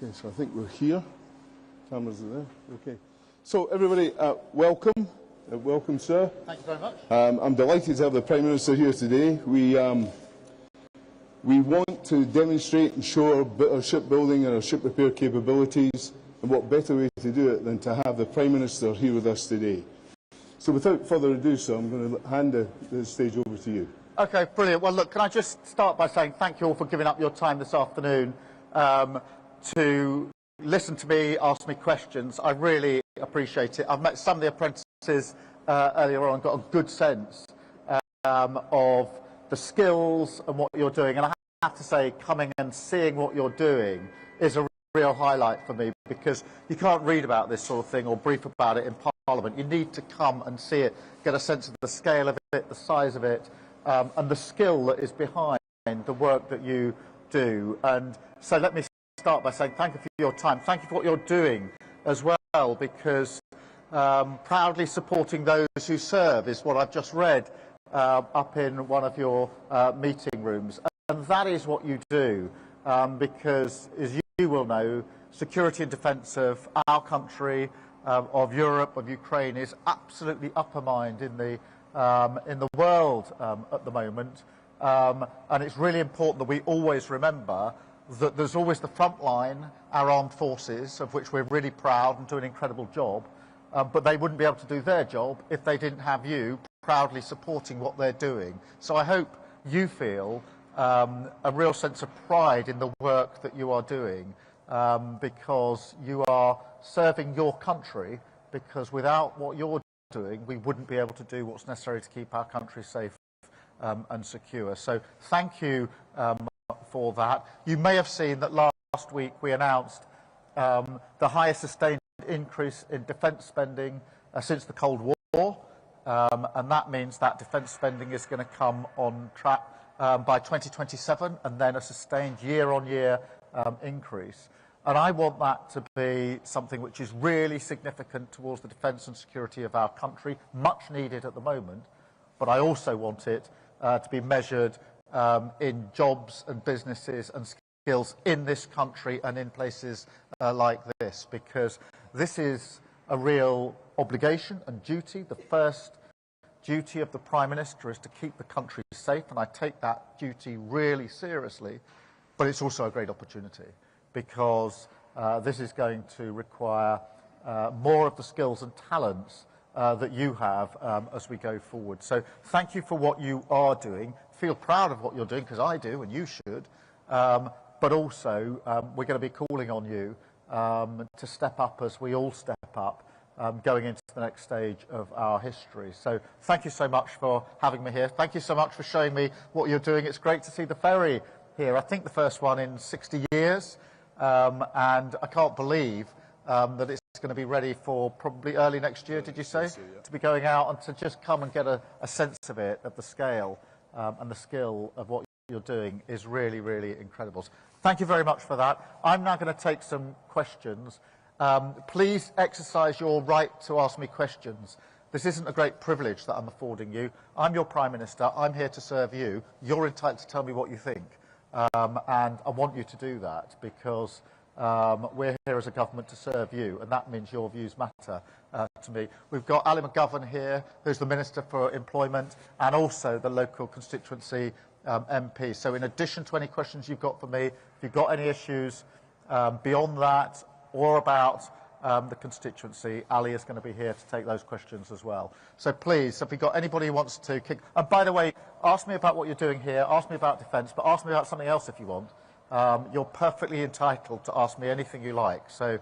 Okay, so I think we're here. Cameras are there. Okay. So everybody, welcome. Welcome, sir. Thank you very much. I'm delighted to have the Prime Minister here today. We want to demonstrate and show our shipbuilding and our ship repair capabilities, and what better way to do it than to have the Prime Minister here with us today. So without further ado, sir, I'm going to hand the stage over to you. Okay, brilliant. Well, look, can I just start by saying thank you all for giving up your time this afternoon to listen to me, ask me questions. I really appreciate it. I've met some of the apprentices earlier on and got a good sense of the skills and what you're doing. And I have to say, coming and seeing what you're doing is a real highlight for me, because you can't read about this sort of thing or brief about it in Parliament. You need to come and see it, get a sense of the scale of it, the size of it, and the skill that is behind the work that you do. And so let me start by saying thank you for your time. Thank you for what you're doing as well, because proudly supporting those who serve is what I've just read up in one of your meeting rooms. And that is what you do, because, as you will know, security and defence of our country, of Europe, of Ukraine, is absolutely upper mind in the world at the moment. And it's really important that we always remember that there's always the front line, our armed forces, of which we're really proud and do an incredible job, but they wouldn't be able to do their job if they didn't have you proudly supporting what they're doing. So I hope you feel a real sense of pride in the work that you are doing, because you are serving your country, because without what you're doing, we wouldn't be able to do what's necessary to keep our country safe and secure. So thank you for that. You may have seen that last week we announced the highest sustained increase in defence spending since the Cold War, and that means that defence spending is going to come on track by 2027, and then a sustained year-on-year increase. And I want that to be something which is really significant towards the defence and security of our country, much needed at the moment, but I also want it to be measured in jobs and businesses and skills in this country and in places like this, because this is a real obligation and duty. The first duty of the Prime Minister is to keep the country safe, and I take that duty really seriously, but it's also a great opportunity, because this is going to require more of the skills and talents that you have as we go forward. So thank you for what you are doing. Feel proud of what you're doing, because I do, and you should. But also, we're going to be calling on you to step up as we all step up, going into the next stage of our history. So thank you so much for having me here. Thank you so much for showing me what you're doing. It's great to see the ferry here. I think the first one in 60 years. And I can't believe that it's going to be ready for probably early next year, did you say? Yeah. To be going out and to just come and get a sense of it, of the scale and the skill of what you're doing is really, really incredible. So thank you very much for that. I'm now going to take some questions. Please exercise your right to ask me questions. This isn't a great privilege that I'm affording you. I'm your Prime Minister. I'm here to serve you. You're entitled to tell me what you think. And I want you to do that, because we're here as a government to serve you, and that means your views matter to me. We've got Ali McGovern here, who's the Minister for Employment and also the local constituency MP. So in addition to any questions you've got for me, if you've got any issues beyond that or about the constituency, Ali is going to be here to take those questions as well. So please, if you've got anybody who wants to kick... And by the way, ask me about what you're doing here, ask me about defence, but ask me about something else if you want. You're perfectly entitled to ask me anything you like, so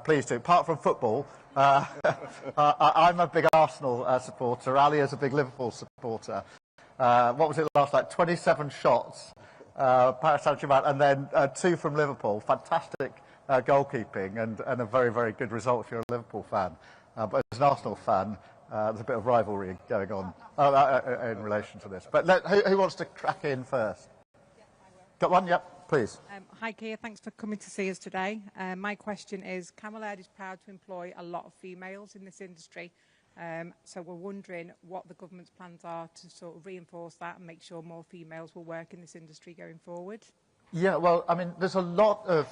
please do. Apart from football, I'm a big Arsenal supporter, Ali is a big Liverpool supporter. What was it last night? 27 shots, Paris Saint-Germain, and then 2 from Liverpool. Fantastic goalkeeping and a very, very good result if you're a Liverpool fan. But as an Arsenal fan, there's a bit of rivalry going on in relation to this. But who wants to crack in first? Yeah, I will. Got one? Yep, please. Hi, Keir. Thanks for coming to see us today. My question is, Camel Air is proud to employ a lot of females in this industry. So we're wondering what the government's plans are to sort of reinforce that and make sure more females will work in this industry going forward. Yeah, well, I mean, there's a lot of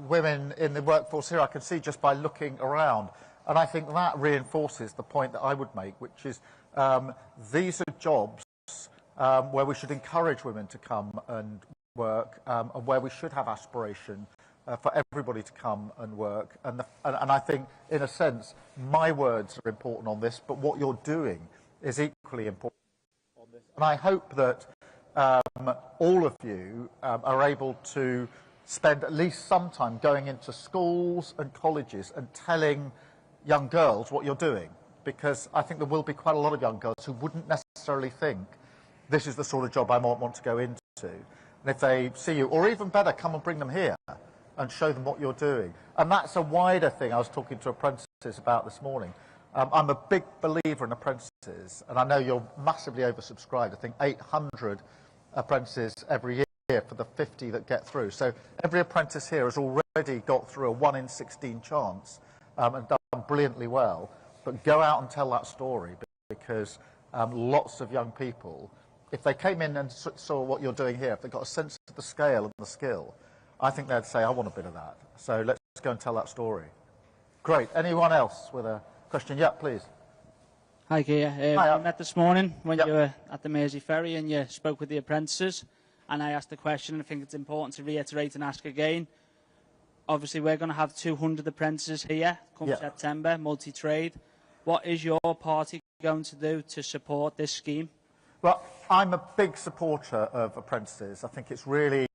women in the workforce here. I can see just by looking around. And I think that reinforces the point that I would make, which is these are jobs where we should encourage women to come and work, and where we should have aspiration for everybody to come and work. And I think, in a sense, my words are important on this, but what you're doing is equally important on this. And I hope that all of you are able to spend at least some time going into schools and colleges and telling young girls what you're doing, because I think there will be quite a lot of young girls who wouldn't necessarily think this is the sort of job I might want to go into. And if they see you, or even better, come and bring them here and show them what you're doing. And that's a wider thing I was talking to apprentices about this morning. I'm a big believer in apprentices, and I know you're massively oversubscribed. I think 800 apprentices every year for the 50 that get through. So every apprentice here has already got through a 1 in 16 chance and done brilliantly well. But go out and tell that story, because lots of young people, if they came in and saw what you're doing here, if they got a sense of the scale and the skill, I think they'd say, I want a bit of that. So let's go and tell that story. Great. Anyone else with a question? Yeah, please. Hi, Keir. Hi, we met this morning when Yep. you were at the Mersey Ferry and you spoke with the apprentices, and I asked a question, and I think it's important to reiterate and ask again. Obviously, we're going to have 200 apprentices here come Yeah. September, multi-trade. What is your party going to do to support this scheme? Well, I'm a big supporter of apprentices. I think it's really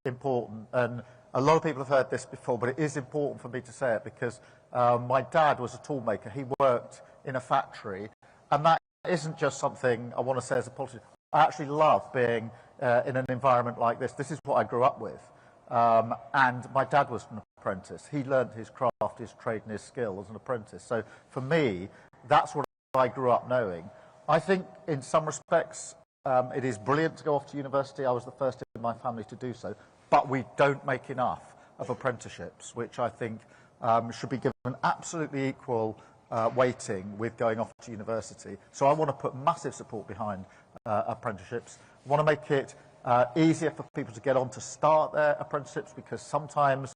important, and a lot of people have heard this before, but it is important for me to say it, because my dad was a toolmaker. He worked in a factory, and that isn't just something I want to say as a politician. I actually love being in an environment like this. This is what I grew up with, and my dad was an apprentice. He learned his craft, his trade and his skill as an apprentice. So for me, that's what I grew up knowing. I think in some respects it is brilliant to go off to university. I was the first in my family to do so, but we don't make enough of apprenticeships, which I think should be given absolutely equal weighting with going off to university. So I want to put massive support behind apprenticeships. I want to make it easier for people to get on to start their apprenticeships, because sometimes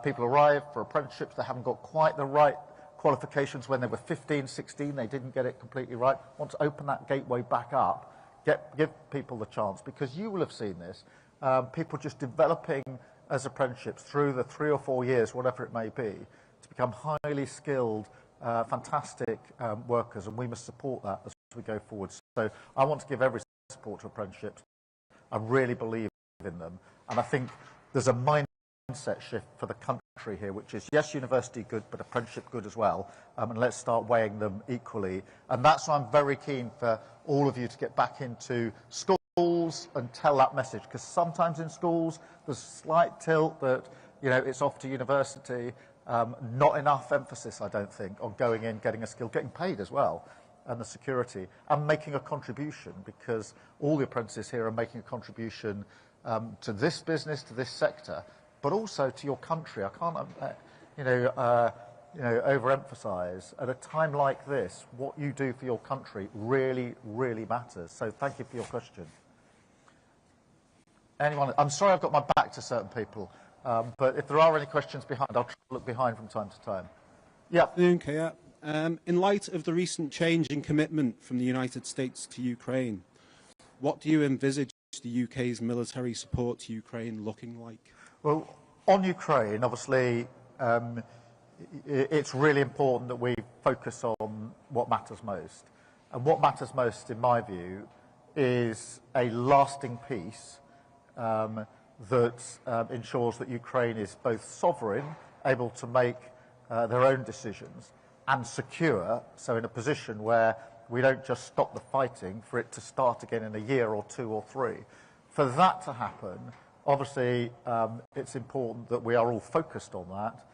people arrive for apprenticeships, they haven't got quite the right qualifications when they were 15, 16, they didn't get it completely right. I want to open that gateway back up, give people the chance, because you will have seen this, people just developing as apprenticeships through the 3 or 4 years, whatever it may be, to become highly skilled, fantastic workers, and we must support that as we go forward. So I want to give every support to apprenticeships. I really believe in them, and I think there's a mindset shift for the country here, which is, yes, university good, but apprenticeship good as well, and let's start weighing them equally. And that's why I'm very keen for all of you to get back into schools and tell that message, because sometimes in schools there's a slight tilt that, you know, it's off to university, not enough emphasis, I don't think, on going in, getting a skill, getting paid as well, and the security, and making a contribution, because all the apprentices here are making a contribution to this business, to this sector, but also to your country. I can't, overemphasise, at a time like this, what you do for your country really, really matters. So thank you for your question. Anyone? I'm sorry I've got my back to certain people, but if there are any questions behind, I'll try to look behind from time to time. Yeah. Keir. In light of the recent change in commitment from the United States to Ukraine, what do you envisage the UK's military support to Ukraine looking like? Well, on Ukraine, obviously, it's really important that we focus on what matters most. And what matters most, in my view, is a lasting peace that ensures that Ukraine is both sovereign, able to make their own decisions, and secure, so in a position where we don't just stop the fighting for it to start again in a year or 2 or 3. For that to happen, obviously, it's important that we are all focused on that,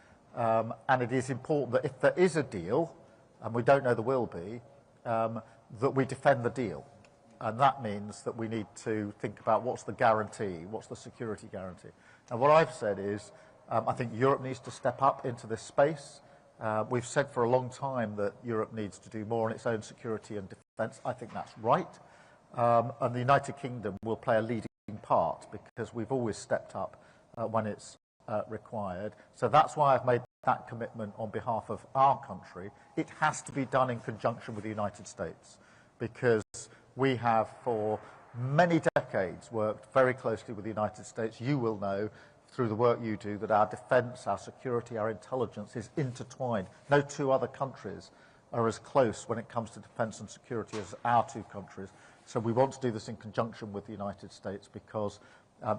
and it is important that if there is a deal, and we don't know there will be, that we defend the deal. And that means that we need to think about what's the guarantee, what's the security guarantee. And what I've said is, I think Europe needs to step up into this space. We've said for a long time that Europe needs to do more on its own security and defence. I think that's right. And the United Kingdom will play a leading part, because we've always stepped up when it's required. So that's why I've made that commitment on behalf of our country. It has to be done in conjunction with the United States, because we have for many decades worked very closely with the United States. You will know through the work you do that our defence, our security, our intelligence is intertwined. No two other countries are as close when it comes to defence and security as our two countries. So we want to do this in conjunction with the United States, because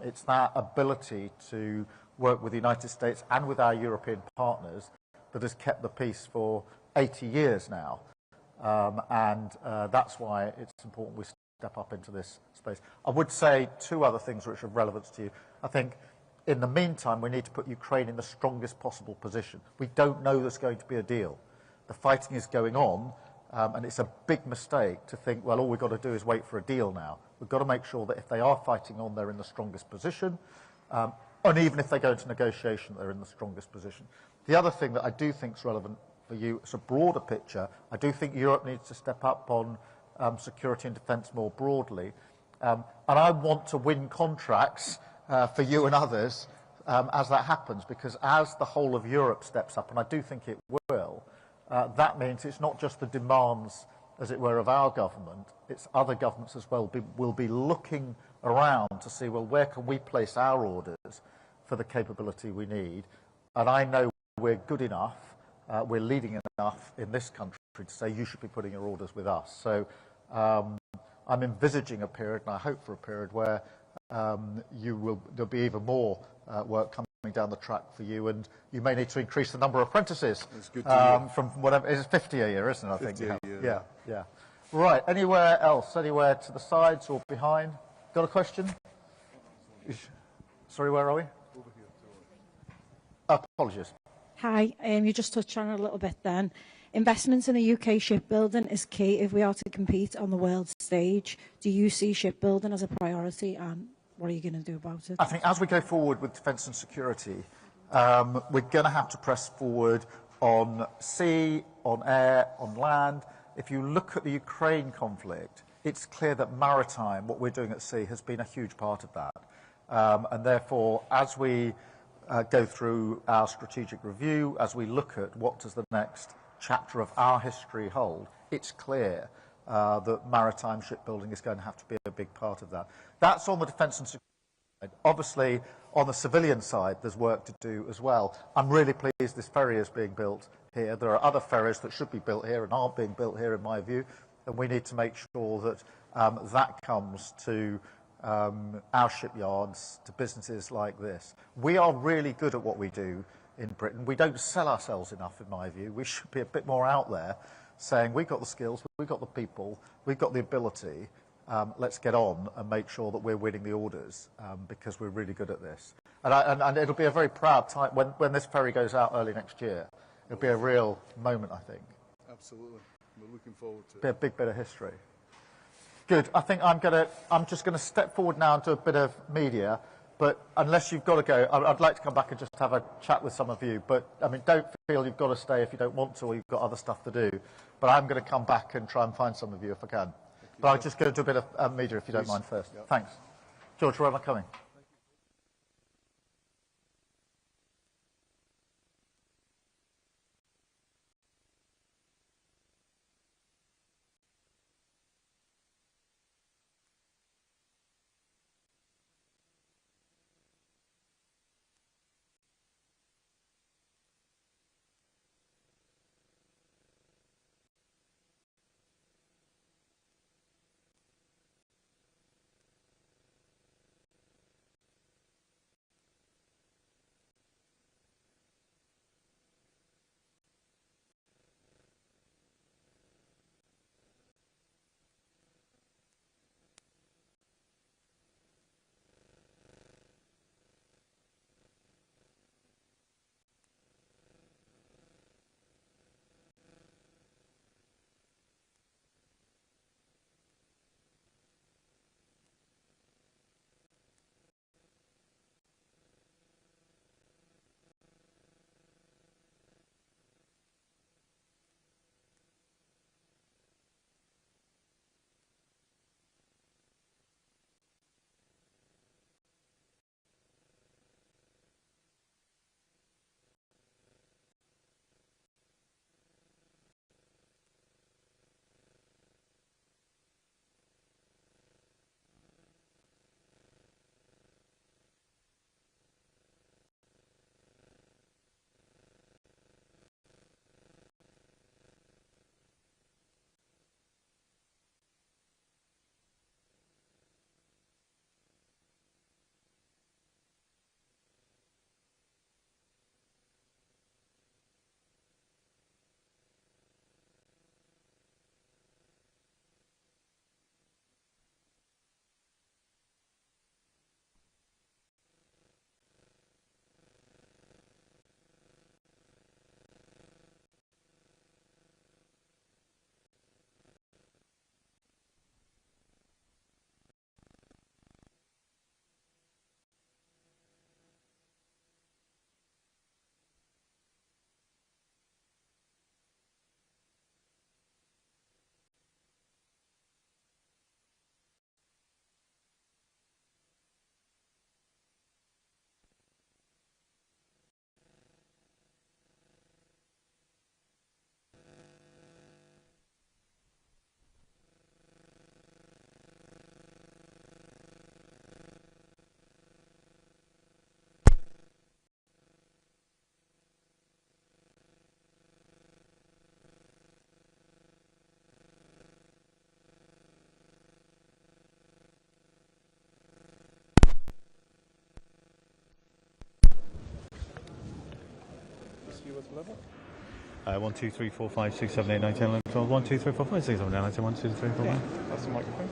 it's that ability to work with the United States and with our European partners that has kept the peace for 80 years now. That's why it's important we step up into this space. I would say two other things which are relevant to you. I think in the meantime, we need to put Ukraine in the strongest possible position. We don't know there's going to be a deal. The fighting is going on, and it's a big mistake to think, well, all we've got to do is wait for a deal now. We've got to make sure that if they are fighting on, they're in the strongest position, and even if they go into negotiation, they're in the strongest position. The other thing that I do think is relevant for you, it's a broader picture. I do think Europe needs to step up on security and defence more broadly. And I want to win contracts for you and others as that happens, because as the whole of Europe steps up, and I do think it will, that means it's not just the demands, as it were, of our government, it's other governments as well will be looking around to see, well, where can we place our orders for the capability we need? And I know we're good enough, we're leading enough in this country to say you should be putting your orders with us. So I'm envisaging a period, and I hope for a period, where there'll be even more work coming down the track for you, and you may need to increase the number of apprentices from whatever, it's 50 a year, isn't it? I think. Yeah. Right, anywhere else? Anywhere to the sides or behind? Got a question? Sorry, where are we? Over here. Apologies. Hi, you just touched on it a little bit then. Investments in the UK shipbuilding is key if we are to compete on the world stage. Do you see shipbuilding as a priority, and what are you going to do about it? I think as we go forward with defence and security, we're going to have to press forward on sea, on air, on land. If you look at the Ukraine conflict, it's clear that maritime, what we're doing at sea, has been a huge part of that. And therefore, as we go through our strategic review, as we look at what does the next chapter of our history hold, it's clear that maritime shipbuilding is going to have to be a big part of that. That's on the defence and security side. Obviously, on the civilian side, there's work to do as well. I'm really pleased this ferry is being built here. There are other ferries that should be built here and aren't being built here, in my view, and we need to make sure that that comes to our shipyards, to businesses like this. We are really good at what we do in Britain. We don't sell ourselves enough, in my view. We should be a bit more out there saying we've got the skills, we've got the people, we've got the ability, let's get on and make sure that we're winning the orders because we're really good at this. And it'll be a very proud time when this ferry goes out early next year. It'll be a real moment, I think. Absolutely. We're looking forward to it. Be a big bit of history. Good. I think I'm just going to step forward now and do a bit of media. But unless you've got to go, I'd like to come back and just have a chat with some of you. But, I mean, don't feel you've got to stay if you don't want to or you've got other stuff to do. But I'm going to come back and try and find some of you if I can. But I'm just going to do a bit of media if you don't mind first. Yep. Thanks. George, where am I coming? you were to level? 1, 2, 3, 4, 5, 6, 7, 8, 9, 10, 11, 12, 1, 2, 3, 4, 5, 6, 7, 8, 9, 10, 1, 2, 3, 4, 5. That's the microphone.